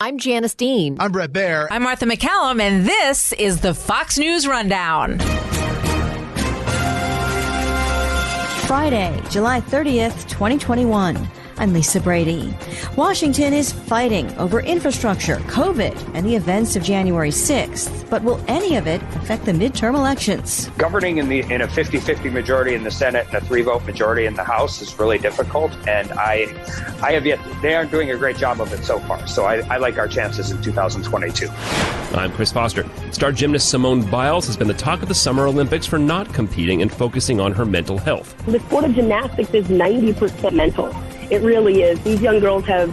I'm Janice Dean. I'm Brett Baer. I'm Martha McCallum, and this is the Fox News Rundown. Friday, July 30th, 2021. I'm Lisa Brady. Washington is fighting over infrastructure, COVID, and the events of January 6th. But will any of it affect the midterm elections? Governing in a 50-50 majority in the Senate and a 3-vote majority in the House is really difficult. And I have yet, they aren't doing a great job of it so far. So I like our chances in 2022. I'm Chris Foster. Star gymnast Simone Biles has been the talk of the Summer Olympics for not competing and focusing on her mental health. The sport of gymnastics is 90% mental. It really is. These young girls have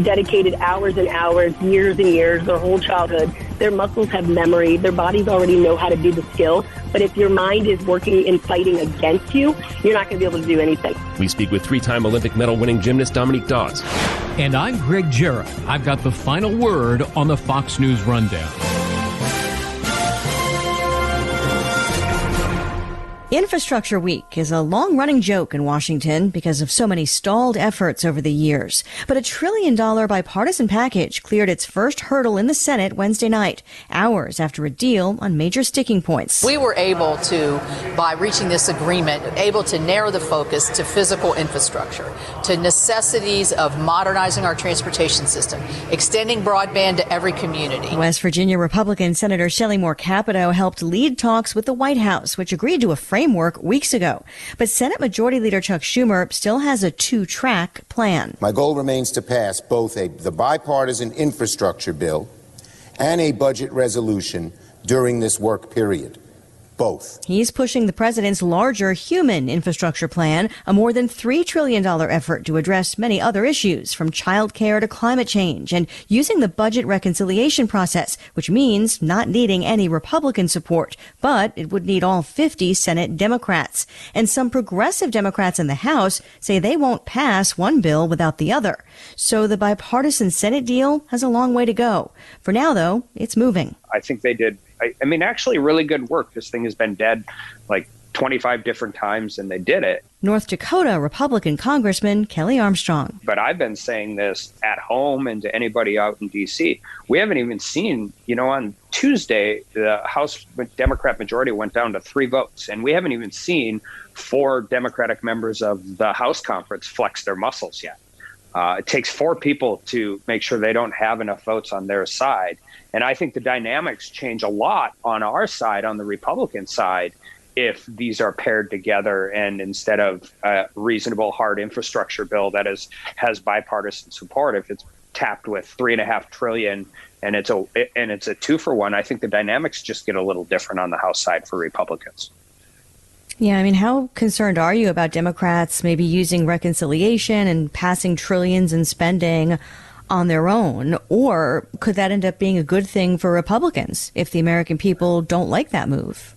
dedicated hours and hours, years and years, their whole childhood. Their muscles have memory. Their bodies already know how to do the skill. But if your mind is working and fighting against you, you're not going to be able to do anything. We speak with three-time Olympic medal-winning gymnast Dominique Dawes. And I'm Gregg, Jarrett. I've got the final word on the Fox News Rundown. Infrastructure Week is a long-running joke in Washington because of so many stalled efforts over the years. But a $1 trillion bipartisan package cleared its first hurdle in the Senate Wednesday night, hours after a deal on major sticking points. We were able to, by reaching this agreement, able to narrow the focus to physical infrastructure, to necessities of modernizing our transportation system, extending broadband to every community. West Virginia Republican Senator Shelley Moore Capito helped lead talks with the White House, which agreed to a framework weeks ago. But Senate Majority Leader Chuck Schumer still has a two-track plan. My goal remains to pass both the bipartisan infrastructure bill and a budget resolution during this work period. Both. He's pushing the president's larger human infrastructure plan, a more than $3 trillion effort to address many other issues, from child care to climate change, and using the budget reconciliation process, which means not needing any Republican support, but it would need all 50 Senate Democrats. And some progressive Democrats in the House say they won't pass one bill without the other. So the bipartisan Senate deal has a long way to go. For now, though, it's moving. I think they did. I mean, actually really good work. This thing has been dead like 25 different times, and they did it. North Dakota Republican Congressman Kelly Armstrong. But I've been saying this at home and to anybody out in D.C. We haven't even seen, on Tuesday, the House Democrat majority went down to 3 votes, and we haven't even seen 4 Democratic members of the House conference flex their muscles yet. It takes 4 people to make sure they don't have enough votes on their side. And I think the dynamics change a lot on our side, on the Republican side, if these are paired together and instead of a reasonable hard infrastructure bill that has bipartisan support, if it's tapped with $3.5 trillion and it's a 2-for-1, I think the dynamics just get a little different on the House side for Republicans. Yeah, I mean, how concerned are you about Democrats maybe using reconciliation and passing trillions in spending on their own? Or could that end up being a good thing for Republicans if the American people don't like that move?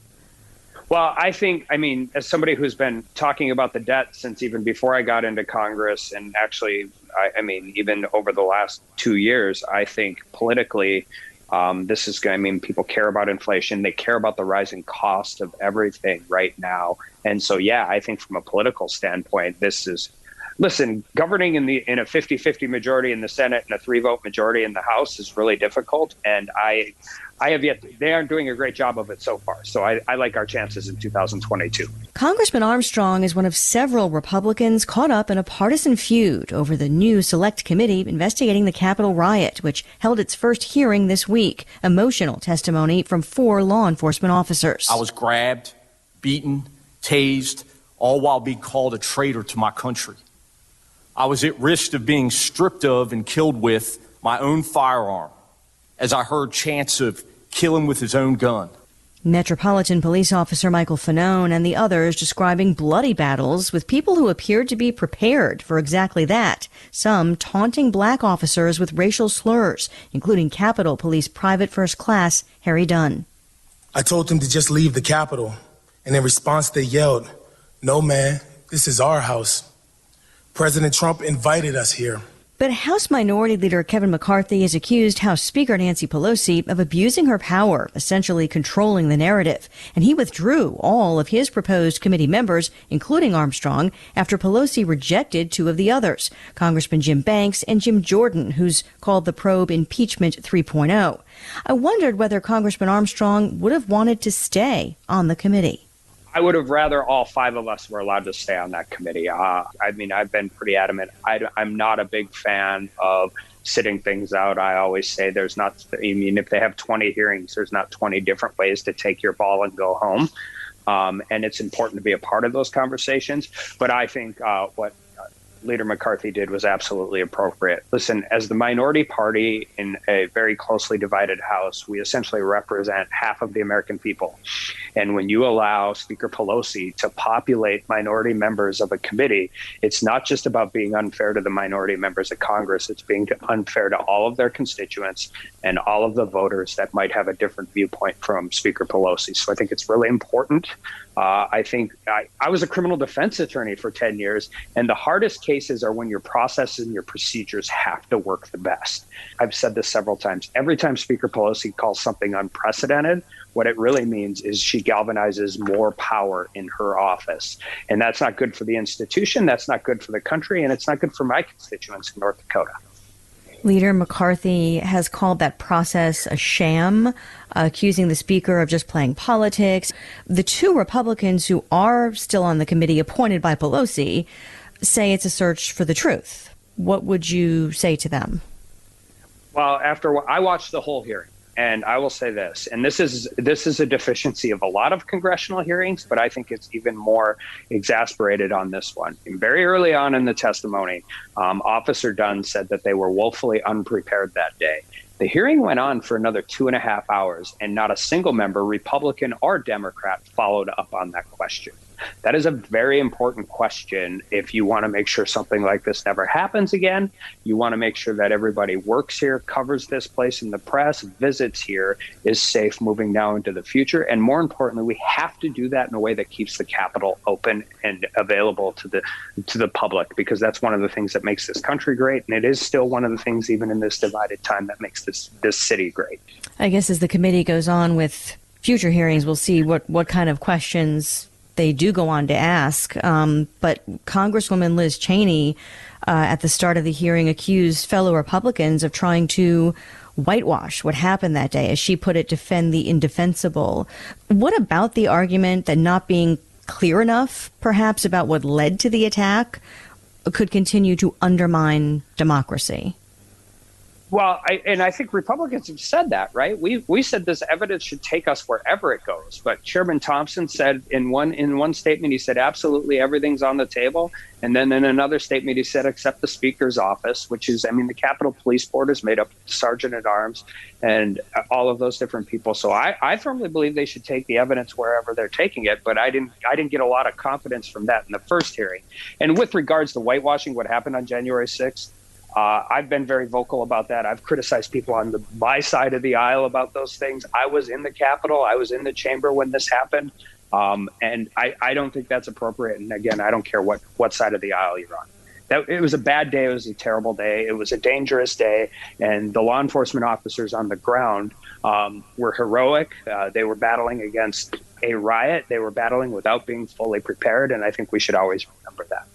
Well, I mean, as somebody who's been talking about the debt since even before I got into Congress, and actually, I mean, even over the last 2 years, I think politically, people care about inflation. They care about the rising cost of everything right now. And so, yeah, I think from a political standpoint, governing in a 50-50 majority in the Senate and a 3-vote majority in the House is really difficult. And they aren't doing a great job of it so far. So I like our chances in 2022. Congressman Armstrong is one of several Republicans caught up in a partisan feud over the new select committee investigating the Capitol riot, which held its first hearing this week. Emotional testimony from 4 law enforcement officers. I was grabbed, beaten, tased, all while being called a traitor to my country. I was at risk of being stripped of and killed with my own firearm as I heard chants of kill him with his own gun. Metropolitan Police Officer Michael Fanone and the others describing bloody battles with people who appeared to be prepared for exactly that, some taunting black officers with racial slurs, including Capitol Police Private First Class Harry Dunn. I told them to just leave the Capitol, and in response they yelled, "No, man, this is our house. President Trump invited us here." But House Minority Leader Kevin McCarthy has accused House Speaker Nancy Pelosi of abusing her power, essentially controlling the narrative. And he withdrew all of his proposed committee members, including Armstrong, after Pelosi rejected two of the others, Congressman Jim Banks and Jim Jordan, who's called the probe impeachment 3.0. I wondered whether Congressman Armstrong would have wanted to stay on the committee. I would have rather all five of us were allowed to stay on that committee. I've been pretty adamant. I'm not a big fan of sitting things out. I always say if they have 20 hearings, there's not 20 different ways to take your ball and go home. And it's important to be a part of those conversations. But I think what Leader McCarthy did was absolutely appropriate. Listen, as the minority party in a very closely divided House, we essentially represent half of the American people. And when you allow Speaker Pelosi to populate minority members of a committee, it's not just about being unfair to the minority members of Congress. It's being unfair to all of their constituents and all of the voters that might have a different viewpoint from Speaker Pelosi. So I think it's really important. I was a criminal defense attorney for 10 years, and the hardest cases are when your processes and your procedures have to work the best. I've said this several times. Every time Speaker Pelosi calls something unprecedented, what it really means is she galvanizes more power in her office. And that's not good for the institution, that's not good for the country, and it's not good for my constituents in North Dakota. Leader McCarthy has called that process a sham, accusing the speaker of just playing politics. The two Republicans who are still on the committee appointed by Pelosi say it's a search for the truth. What would you say to them? Well, I watched the whole hearing, and I will say this, and this is a deficiency of a lot of congressional hearings, but I think it's even more exasperated on this one. And very early on in the testimony, Officer Dunn said that they were woefully unprepared that day. The hearing went on for another 2.5 hours, and not a single member, Republican or Democrat, followed up on that question. That is a very important question. If you want to make sure something like this never happens again, you want to make sure that everybody works here, covers this place in the press, visits here, is safe moving now into the future. And more importantly, we have to do that in a way that keeps the Capitol open and available to the public, because that's one of the things that makes this country great. And it is still one of the things, even in this divided time, that makes this city great. I guess as the committee goes on with future hearings, we'll see what kind of questions they do go on to ask. But Congresswoman Liz Cheney, at the start of the hearing, accused fellow Republicans of trying to whitewash what happened that day. As she put it, defend the indefensible. What about the argument that not being clear enough, perhaps, about what led to the attack could continue to undermine democracy? Well, I think Republicans have said that, right? We said this evidence should take us wherever it goes. But Chairman Thompson said in one statement, he said, absolutely everything's on the table. And then in another statement, he said, except the Speaker's office, which is, the Capitol Police Board is made up of Sergeant at Arms and all of those different people. So I firmly believe they should take the evidence wherever they're taking it. But I didn't get a lot of confidence from that in the first hearing. And with regards to whitewashing, what happened on January 6th, I've been very vocal about that. I've criticized people on my side of the aisle about those things. I was in the Capitol. I was in the chamber when this happened. And I don't think that's appropriate. And again, I don't care what side of the aisle you're on. It was a bad day. It was a terrible day. It was a dangerous day. And the law enforcement officers on the ground were heroic. They were battling against a riot. They were battling without being fully prepared. And I think we should always remember that.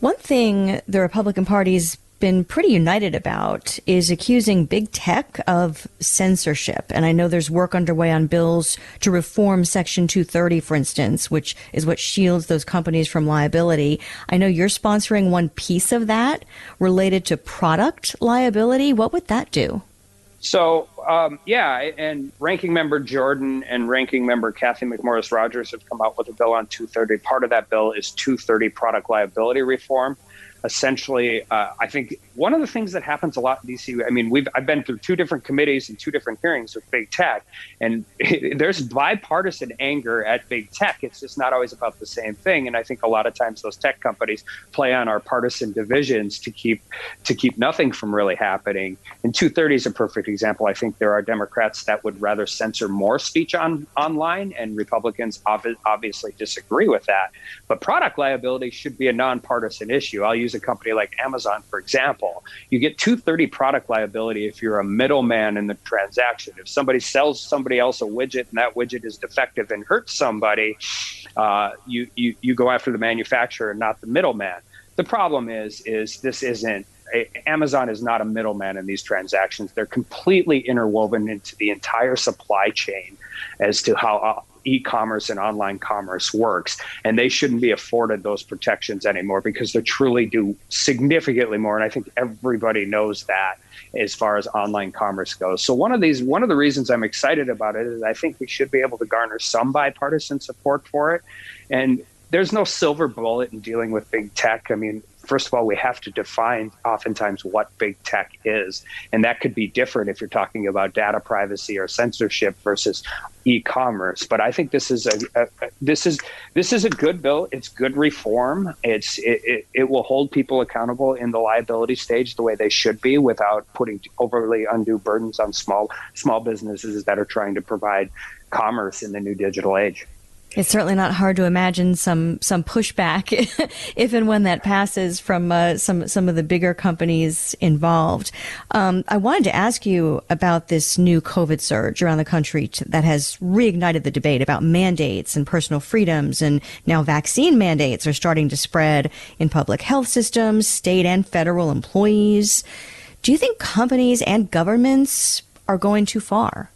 One thing the Republican Party's been pretty united about is accusing big tech of censorship. And I know there's work underway on bills to reform Section 230, for instance, which is what shields those companies from liability. I know you're sponsoring one piece of that related to product liability. What would that do? So, and Ranking Member Jordan and Ranking Member Kathy McMorris Rogers have come out with a bill on 230. Part of that bill is 230 product liability reform. Essentially, I think one of the things that happens a lot in D.C., I've been through two different committees and two different hearings with big tech, and there's bipartisan anger at big tech. It's just not always about the same thing. And I think a lot of times those tech companies play on our partisan divisions to keep nothing from really happening. And 230 is a perfect example. I think there are Democrats that would rather censor more speech online, and Republicans obviously disagree with that. But product liability should be a nonpartisan issue. I'll use use a company like Amazon, for example. You get 230 product liability if you're a middleman in the transaction. If somebody sells somebody else a widget and that widget is defective and hurts somebody, you go after the manufacturer, not the middleman. The problem is this isn't. Amazon is not a middleman in these transactions. They're completely interwoven into the entire supply chain as to how e-commerce and online commerce works. And they shouldn't be afforded those protections anymore because they truly do significantly more. And I think everybody knows that as far as online commerce goes. So one of the reasons I'm excited about it is I think we should be able to garner some bipartisan support for it. And there's no silver bullet in dealing with big tech. I mean, first of all, we have to define oftentimes what big tech is. And that could be different if you're talking about data privacy or censorship versus e-commerce. But I think this is a good bill. It's good reform. It will hold people accountable in the liability stage the way they should be without putting overly undue burdens on small businesses that are trying to provide commerce in the new digital age. It's certainly not hard to imagine some pushback if and when that passes from some of the bigger companies involved. I wanted to ask you about this new COVID surge around the country that has reignited the debate about mandates and personal freedoms, and now vaccine mandates are starting to spread in public health systems, state and federal employees. Do you think companies and governments are going too far?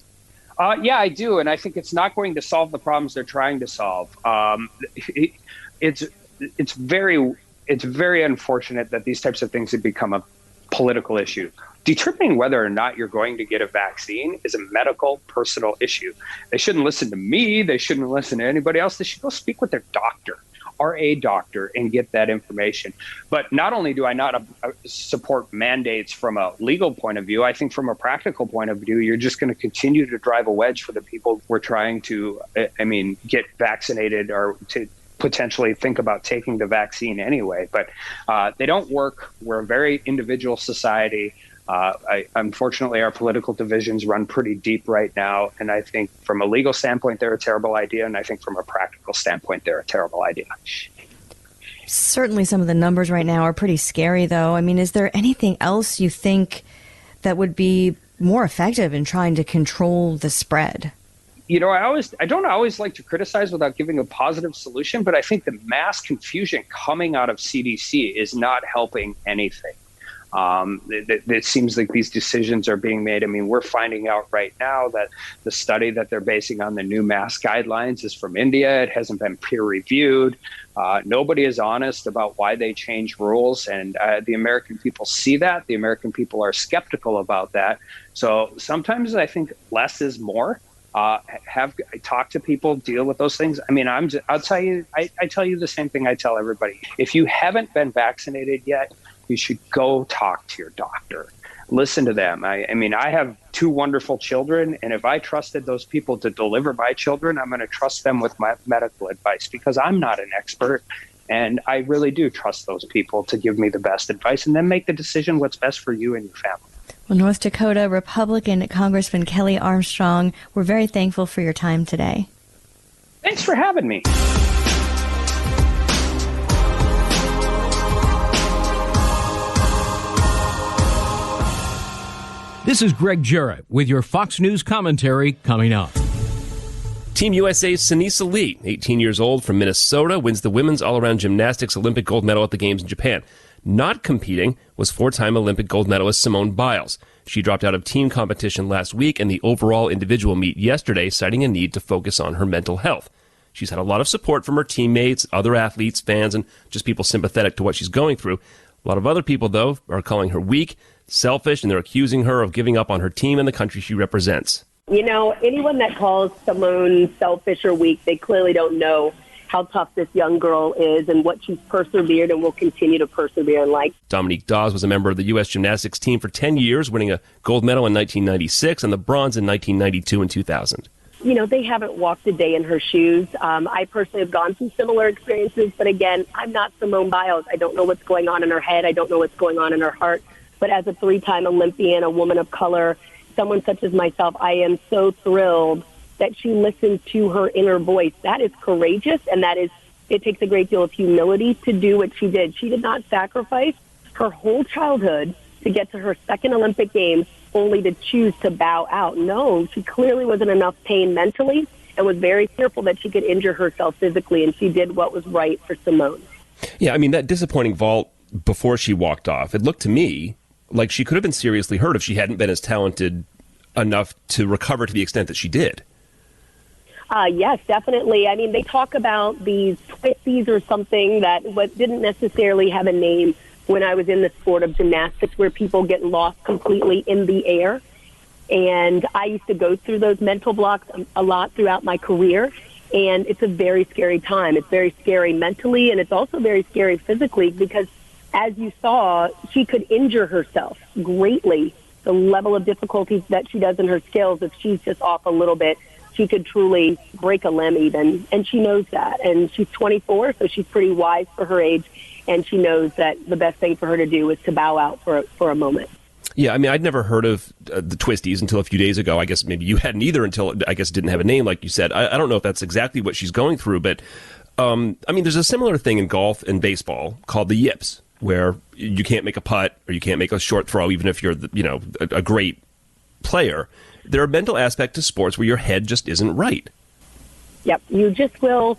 Yeah, I do. And I think it's not going to solve the problems they're trying to solve. It's very unfortunate that these types of things have become a political issue. Determining whether or not you're going to get a vaccine is a medical, personal issue. They shouldn't listen to me. They shouldn't listen to anybody else. They should go speak with their doctor or a doctor and get that information. But not only do I not support mandates from a legal point of view, I think from a practical point of view, you're just going to continue to drive a wedge for the people we're trying to, get vaccinated or to potentially think about taking the vaccine anyway. But they don't work. We're a very individual society. Unfortunately, our political divisions run pretty deep right now. And I think from a legal standpoint, they're a terrible idea. And I think from a practical standpoint, they're a terrible idea. Certainly some of the numbers right now are pretty scary, though. I mean, is there anything else you think that would be more effective in trying to control the spread? I don't always like to criticize without giving a positive solution, but I think the mass confusion coming out of CDC is not helping anything. It seems like these decisions are being made. I mean, we're finding out right now that the study that they're basing on the new mask guidelines is from India. It hasn't been peer reviewed. Nobody is honest about why they change rules. And the American people see that. The American people are skeptical about that. So sometimes I think less is more. Talk to people, deal with those things. I mean, I'll tell you, I tell you the same thing I tell everybody. If you haven't been vaccinated yet, you should go talk to your doctor. Listen to them. I have 2 wonderful children, and if I trusted those people to deliver my children, I'm going to trust them with my medical advice because I'm not an expert. And I really do trust those people to give me the best advice and then make the decision what's best for you and your family. Well, North Dakota Republican Congressman Kelly Armstrong, we're very thankful for your time today. Thanks for having me. This is Gregg Jarrett with your Fox News commentary coming up. Team USA's Sunisa Lee, 18 years old from Minnesota, wins the women's all-around gymnastics Olympic gold medal at the Games in Japan. Not competing was 4-time Olympic gold medalist Simone Biles. She dropped out of team competition last week and the overall individual meet yesterday, citing a need to focus on her mental health. She's had a lot of support from her teammates, other athletes, fans, and just people sympathetic to what she's going through. A lot of other people, though, are calling her weak, selfish, and they're accusing her of giving up on her team and the country she represents. Anyone that calls Simone selfish or weak, they clearly don't know how tough this young girl is and what she's persevered and will continue to persevere in life. Dominique Dawes was a member of the U.S. gymnastics team for 10 years, winning a gold medal in 1996 and the bronze in 1992 and 2000. They haven't walked a day in her shoes. I personally have gone through similar experiences, but again, I'm not Simone Biles. I don't know what's going on in her head. I don't know what's going on in her heart. But as a 3-time Olympian, a woman of color, someone such as myself, I am so thrilled that she listened to her inner voice. That is courageous, and that is It takes a great deal of humility to do what she did. She did not sacrifice her whole childhood to get to her second Olympic Games only to choose to bow out. No, she clearly was in enough pain mentally and was very fearful that she could injure herself physically, and she did what was right for Simone. Yeah, I mean, that disappointing vault before she walked off, it looked to me like she could have been seriously hurt if she hadn't been as talented enough to recover to the extent that she did. Yes, definitely. I mean, they talk about these twisties or something that didn't necessarily have a name when I was in the sport of gymnastics, where people get lost completely in the air. And I used to go through those mental blocks a lot throughout my career. And it's a very scary time. It's very scary mentally, and it's also very scary physically because, as you saw, she could injure herself greatly. The level of difficulties that she does in her skills, if she's just off a little bit, she could truly break a limb even. And she knows that. And she's 24, so she's pretty wise for her age. And she knows that the best thing for her to do is to bow out for a moment. Yeah, I mean, I'd never heard of the twisties until a few days ago. I guess maybe you hadn't either until, I guess, it didn't have a name, like you said. I don't know if that's exactly what she's going through, but, I mean, there's a similar thing in golf and baseball called the yips, where you can't make a putt or you can't make a short throw, even if you're, a great player. There are mental aspects to sports where your head just isn't right. Yep, you just will.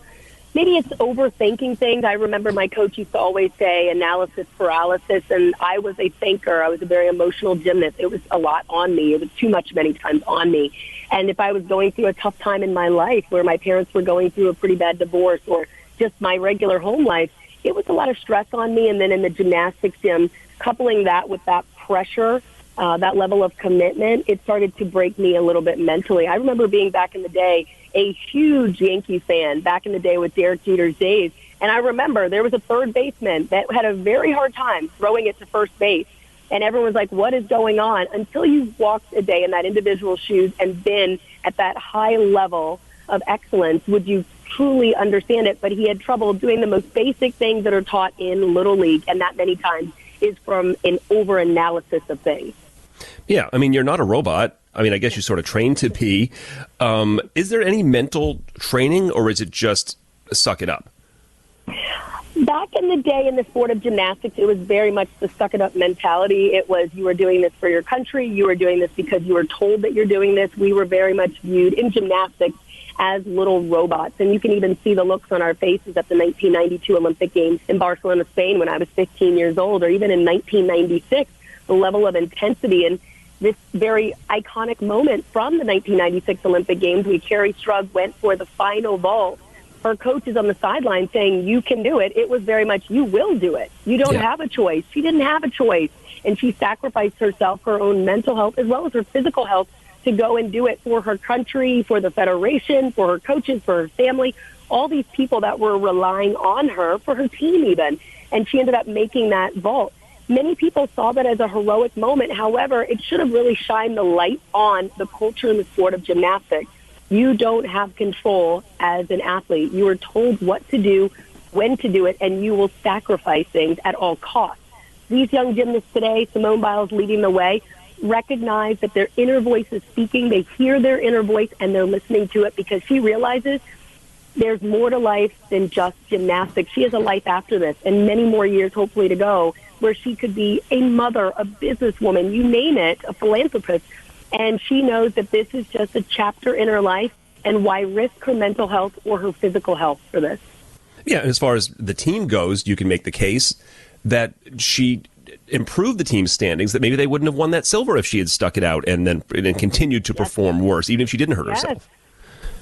Maybe it's overthinking things. I remember my coach used to always say analysis paralysis, and I was a thinker. I was a very emotional gymnast. It was a lot on me. It was too much many times on me. And if I was going through a tough time in my life where my parents were going through a pretty bad divorce or just my regular home life, it was a lot of stress on me. And then in the gymnastics gym, coupling that with that pressure, that level of commitment, it started to break me a little bit mentally. I remember being back in the day a huge Yankee fan back in the day with Derek Jeter's days. And I remember there was a third baseman that had a very hard time throwing it to first base. And everyone was like, what is going on? Until you've walked a day in that individual's shoes and been at that high level of excellence, would you truly understand it. But he had trouble doing the most basic things that are taught in Little League. And that many times is from an over-analysis of things. Yeah, I mean, you're not a robot. I mean, I guess you sort of trained to be. Is there any mental training, or is it just suck it up? Back in the day in the sport of gymnastics, it was very much the suck-it-up mentality. It was you were doing this for your country. You were doing this because you were told that you're doing this. We were very much viewed in gymnastics as little robots. And you can even see the looks on our faces at the 1992 Olympic Games in Barcelona, Spain, when I was 15 years old, or even in 1996, the level of intensity and this very iconic moment from the 1996 Olympic Games. Carrie Strug went for the final vault. Her coach is on the sideline saying, you can do it. It was very much, you will do it. You don't have a choice. She didn't have a choice. And she sacrificed herself, her own mental health, as well as her physical health, to go and do it for her country, for the federation, for her coaches, for her family, all these people that were relying on her, for her team even. And she ended up making that vault. Many people saw that as a heroic moment. However, it should have really shined the light on the culture in the sport of gymnastics. You don't have control as an athlete. You are told what to do, when to do it, and you will sacrifice things at all costs. These young gymnasts today, Simone Biles leading the way, recognize that their inner voice is speaking. They hear their inner voice, and they're listening to it because she realizes there's more to life than just gymnastics. She has a life after this and many more years, hopefully, to go, where she could be a mother, a businesswoman, you name it, a philanthropist. And she knows that this is just a chapter in her life, and why risk her mental health or her physical health for this? Yeah, and as far as the team goes, you can make the case that she improved the team's standings, that maybe they wouldn't have won that silver if she had stuck it out and continued to perform worse, even if she didn't hurt herself.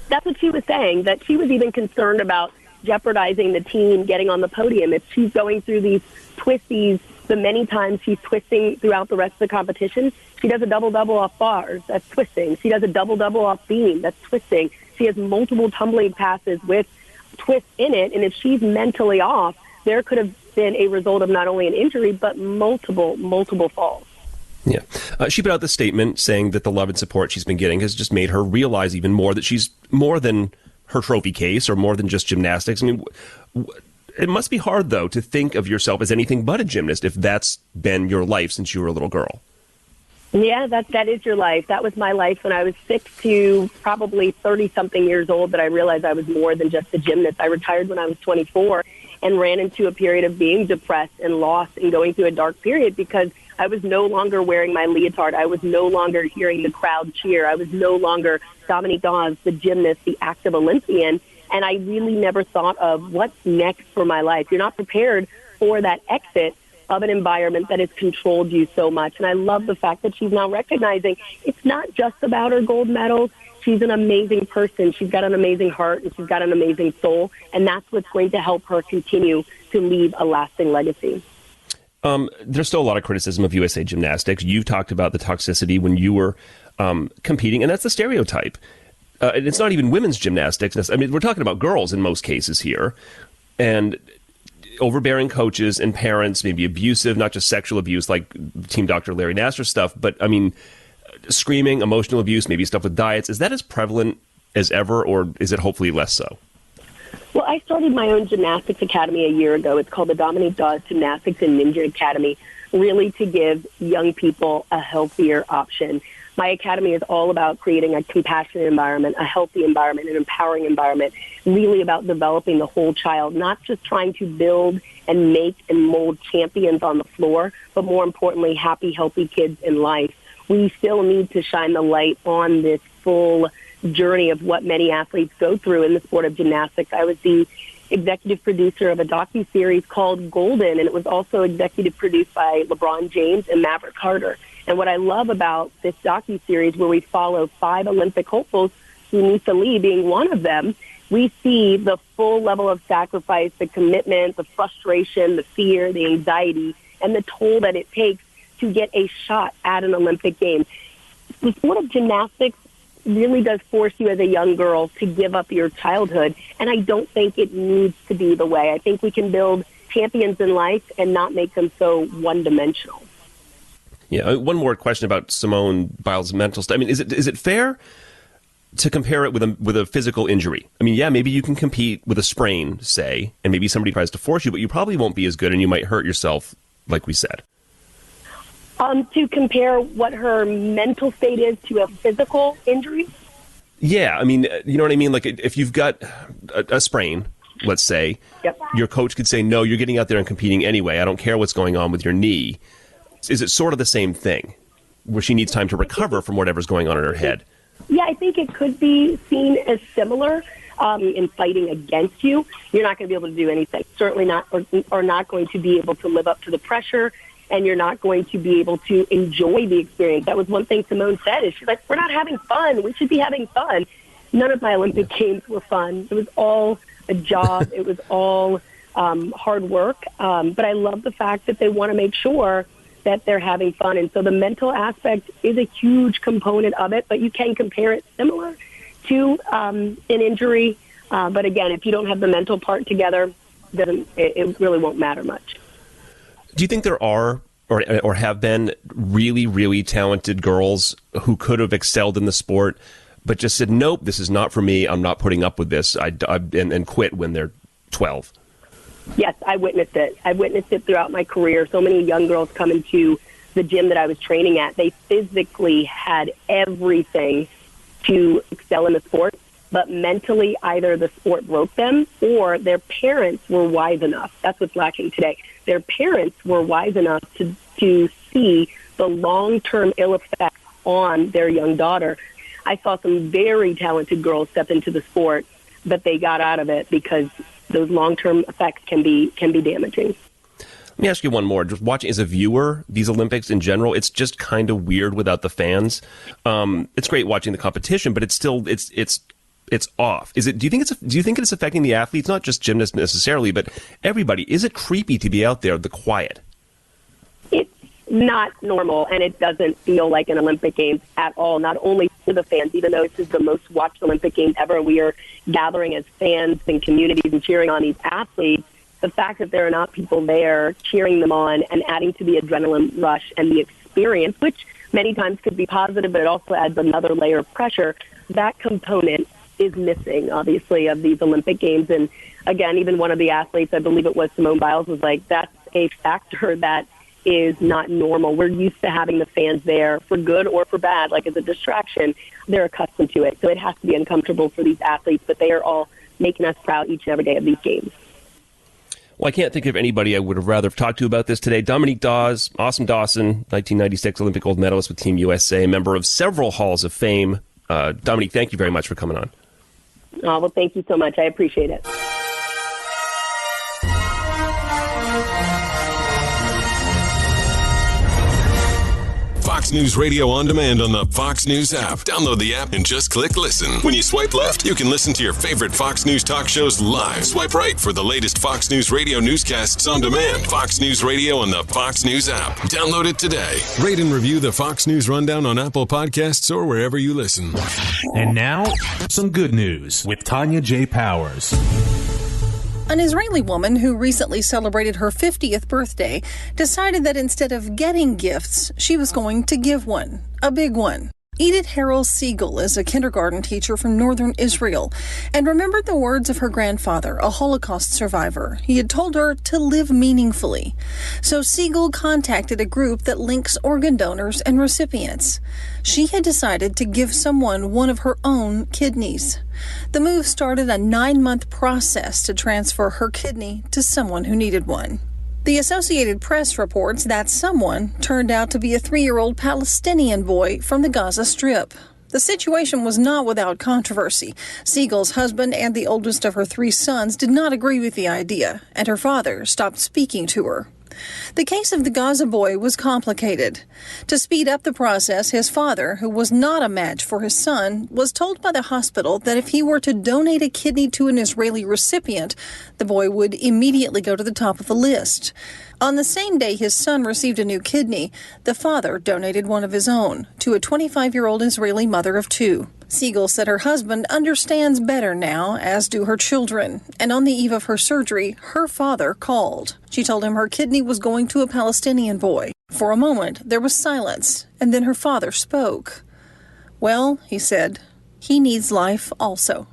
That's what she was saying, that she was even concerned about jeopardizing the team getting on the podium. If she's going through these twisties, the many times she's twisting throughout the rest of the competition, she does a double-double off bars, that's twisting. She does a double-double off beam, that's twisting. She has multiple tumbling passes with twists in it, and if she's mentally off, there could have been a result of not only an injury, but multiple falls. Yeah. She put out the statement saying that the love and support she's been getting has just made her realize even more that she's more than her trophy case or more than just gymnastics. I mean, it must be hard, though, to think of yourself as anything but a gymnast if that's been your life since you were a little girl. Yeah, that is your life. That was my life when I was 6 to probably 30-something years old, that I realized I was more than just a gymnast. I retired when I was 24 and ran into a period of being depressed and lost and going through a dark period because I was no longer wearing my leotard. I was no longer hearing the crowd cheer. I was no longer Dominique Dawes, the gymnast, the active Olympian. And I really never thought of what's next for my life. You're not prepared for that exit of an environment that has controlled you so much. And I love the fact that she's now recognizing it's not just about her gold medals. She's an amazing person. She's got an amazing heart and she's got an amazing soul. And that's what's going to help her continue to leave a lasting legacy. There's still a lot of criticism of USA Gymnastics. You've talked about the toxicity when you were competing, and that's the stereotype. And it's not even women's gymnastics. I mean, we're talking about girls in most cases here. And overbearing coaches and parents, maybe abusive, not just sexual abuse like Team Dr. Larry Nassar stuff, but I mean, screaming, emotional abuse, maybe stuff with diets. Is that as prevalent as ever, or is it hopefully less so? Well, I started my own gymnastics academy a year ago. It's called the Dominique Dawes Gymnastics and Ninja Academy, really to give young people a healthier option. My academy is all about creating a compassionate environment, a healthy environment, an empowering environment, really about developing the whole child, not just trying to build and make and mold champions on the floor, but more importantly, happy, healthy kids in life. We still need to shine the light on this full journey of what many athletes go through in the sport of gymnastics. I was the executive producer of a docuseries called Golden, and it was also executive produced by LeBron James and Maverick Carter. And what I love about this docuseries, where we follow 5 Olympic hopefuls, Sunisa Lee being one of them, we see the full level of sacrifice, the commitment, the frustration, the fear, the anxiety, and the toll that it takes to get a shot at an Olympic Games. The sport of gymnastics really does force you as a young girl to give up your childhood, and I don't think it needs to be the way. I think we can build champions in life and not make them so one-dimensional. Yeah, one more question about Simone Biles' mental stuff. I mean, is it fair to compare it with a physical injury? I mean, yeah, maybe you can compete with a sprain, say, and maybe somebody tries to force you, but you probably won't be as good and you might hurt yourself, like we said. To compare what her mental state is to a physical injury? Yeah, I mean, you know what I mean? Like, if you've got a sprain, let's say, yep, your coach could say, no, you're getting out there and competing anyway. I don't care what's going on with your knee. Is it sort of the same thing, where she needs time to recover from whatever's going on in her head? Yeah, I think it could be seen as similar in fighting against you. You're not going to be able to do anything. Certainly not, or not going to be able to live up to the pressure, and you're not going to be able to enjoy the experience. That was one thing Simone said, is she's like, we're not having fun. We should be having fun. None of my Olympic Games were fun. It was all a job. It was all hard work. But I love the fact that they want to make sure that they're having fun. And so the mental aspect is a huge component of it, but you can compare it similar to an injury. But again, if you don't have the mental part together, then it really won't matter much. Do you think there are or have been really, really talented girls who could have excelled in the sport, but just said, nope, this is not for me. I'm not putting up with this, and quit when they're 12? Yes, I witnessed it. I witnessed it throughout my career. So many young girls come into the gym that I was training at. They physically had everything to excel in the sport, but mentally either the sport broke them or their parents were wise enough. That's what's lacking today. Their parents were wise enough to see the long-term ill effects on their young daughter. I saw some very talented girls step into the sport, but they got out of it because those long-term effects can be damaging. Let me ask you one more. Just watching as a viewer, these Olympics in general, it's just kind of weird without the fans. It's great watching the competition, but it's still it's off. Do you think it's affecting the athletes, not just gymnasts necessarily, but everybody? Is it creepy to be out there, the quiet? It's not normal, and it doesn't feel like an Olympic Games at all, not only for the fans, even though this is the most watched Olympic Games ever. We are gathering as fans and communities and cheering on these athletes. The fact that there are not people there cheering them on and adding to the adrenaline rush and the experience, which many times could be positive, but it also adds another layer of pressure, that component is missing, obviously, of these Olympic Games. And again, even one of the athletes, I believe it was Simone Biles, was like, that's a factor that is not normal. We're used to having the fans there for good or for bad, like as a distraction. They're accustomed to it. So it has to be uncomfortable for these athletes, but they are all making us proud each and every day of these games. Well, I can't think of anybody I would have rather talked to about this today. Dominique Dawes, Awesome Dawson, 1996 Olympic gold medalist with Team USA, member of several halls of fame. Dominique, thank you very much for coming on. Oh, well, thank you so much. I appreciate it. Fox News Radio on demand on the Fox News app. Download the app and just click listen. When you swipe left, you can listen to your favorite Fox News talk shows live. Swipe right for the latest Fox News Radio newscasts on demand. Fox News Radio on the Fox News app. Download it today. Rate and review the Fox News Rundown on Apple Podcasts or wherever you listen. And now, some good news with Tonya J. Powers. An Israeli woman who recently celebrated her 50th birthday decided that instead of getting gifts, she was going to give one, a big one. Edith Siegel is a kindergarten teacher from northern Israel and remembered the words of her grandfather, a Holocaust survivor. He had told her to live meaningfully. So Siegel contacted a group that links organ donors and recipients. She had decided to give someone one of her own kidneys. The move started a 9-month process to transfer her kidney to someone who needed one. The Associated Press reports that someone turned out to be a 3-year-old Palestinian boy from the Gaza Strip. The situation was not without controversy. Siegel's husband and the oldest of her 3 sons did not agree with the idea, and her father stopped speaking to her. The case of the Gaza boy was complicated. To speed up the process, his father, who was not a match for his son, was told by the hospital that if he were to donate a kidney to an Israeli recipient, the boy would immediately go to the top of the list. On the same day his son received a new kidney, the father donated one of his own to a 25-year-old Israeli mother of 2. Siegel said her husband understands better now, as do her children. And on the eve of her surgery, her father called. She told him her kidney was going to a Palestinian boy. For a moment, there was silence, and then her father spoke. Well, he said, he needs life also.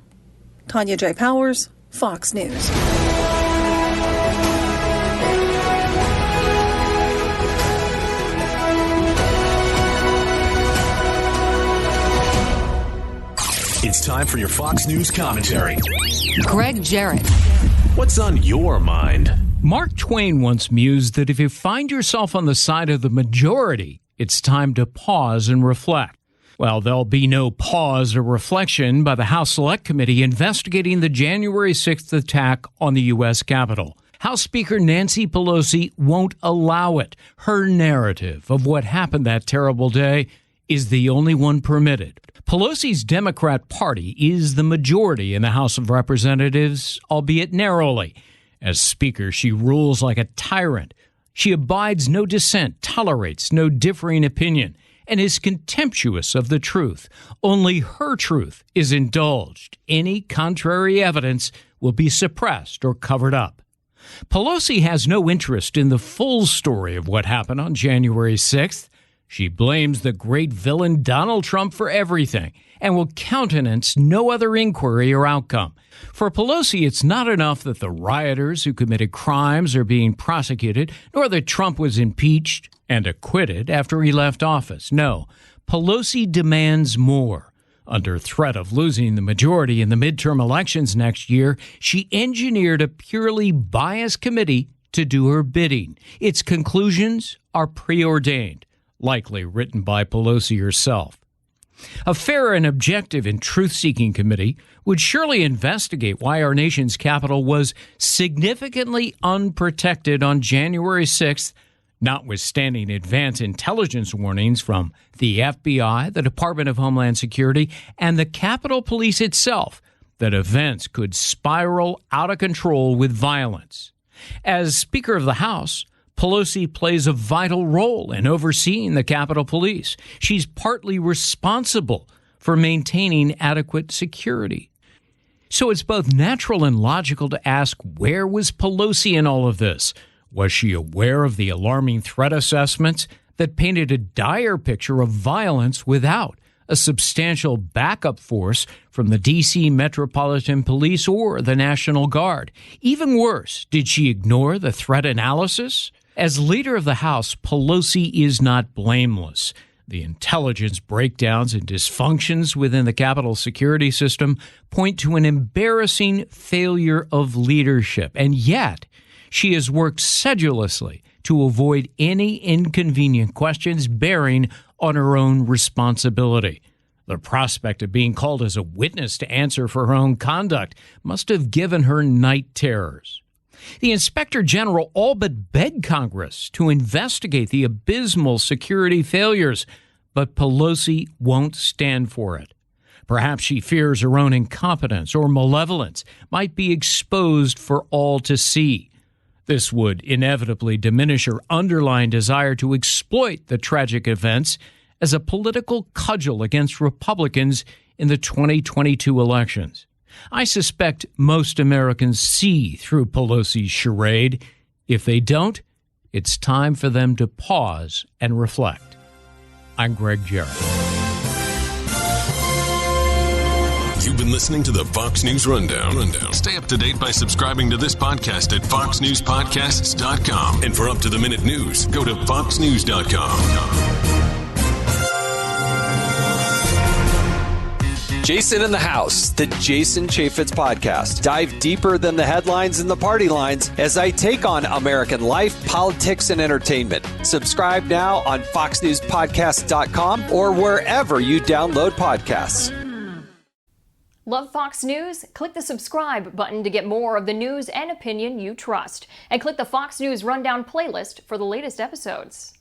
Tonya J. Powers, Fox News. It's time for your Fox News commentary. Gregg, Jarrett. What's on your mind? Mark Twain once mused that if you find yourself on the side of the majority, it's time to pause and reflect. Well, there'll be no pause or reflection by the House Select Committee investigating the January 6th attack on the U.S. Capitol. House Speaker Nancy Pelosi won't allow it. Her narrative of what happened that terrible day is the only one permitted. Pelosi's Democrat Party is the majority in the House of Representatives, albeit narrowly. As Speaker, she rules like a tyrant. She abides no dissent, tolerates no differing opinion, and is contemptuous of the truth. Only her truth is indulged. Any contrary evidence will be suppressed or covered up. Pelosi has no interest in the full story of what happened on January 6th. She blames the great villain Donald Trump for everything and will countenance no other inquiry or outcome. For Pelosi, it's not enough that the rioters who committed crimes are being prosecuted, nor that Trump was impeached and acquitted after he left office. No, Pelosi demands more. Under threat of losing the majority in the midterm elections next year, she engineered a purely biased committee to do her bidding. Its conclusions are preordained, likely written by Pelosi herself. A fair and objective and truth-seeking committee would surely investigate why our nation's capital was significantly unprotected on January 6th, notwithstanding advance intelligence warnings from the FBI, the Department of Homeland Security, and the Capitol Police itself that events could spiral out of control with violence. As Speaker of the House, Pelosi plays a vital role in overseeing the Capitol Police. She's partly responsible for maintaining adequate security. So it's both natural and logical to ask, where was Pelosi in all of this? Was she aware of the alarming threat assessments that painted a dire picture of violence without a substantial backup force from the D.C. Metropolitan Police or the National Guard? Even worse, did she ignore the threat analysis? As leader of the House, Pelosi is not blameless. The intelligence breakdowns and dysfunctions within the Capitol security system point to an embarrassing failure of leadership. And yet, she has worked sedulously to avoid any inconvenient questions bearing on her own responsibility. The prospect of being called as a witness to answer for her own conduct must have given her night terrors. The Inspector General all but begged Congress to investigate the abysmal security failures, but Pelosi won't stand for it. Perhaps she fears her own incompetence or malevolence might be exposed for all to see. This would inevitably diminish her underlying desire to exploit the tragic events as a political cudgel against Republicans in the 2022 elections. I suspect most Americans see through Pelosi's charade. If they don't, it's time for them to pause and reflect. I'm Gregg, Jarrett. You've been listening to the Fox News Rundown. Stay up to date by subscribing to this podcast at foxnewspodcasts.com. And for up-to-the-minute news, go to foxnews.com. Jason in the House, the Jason Chaffetz podcast. Dive deeper than the headlines and the party lines as I take on American life, politics, and entertainment. Subscribe now on foxnewspodcasts.com or wherever you download podcasts. Love Fox News? Click the subscribe button to get more of the news and opinion you trust. And click the Fox News Rundown playlist for the latest episodes.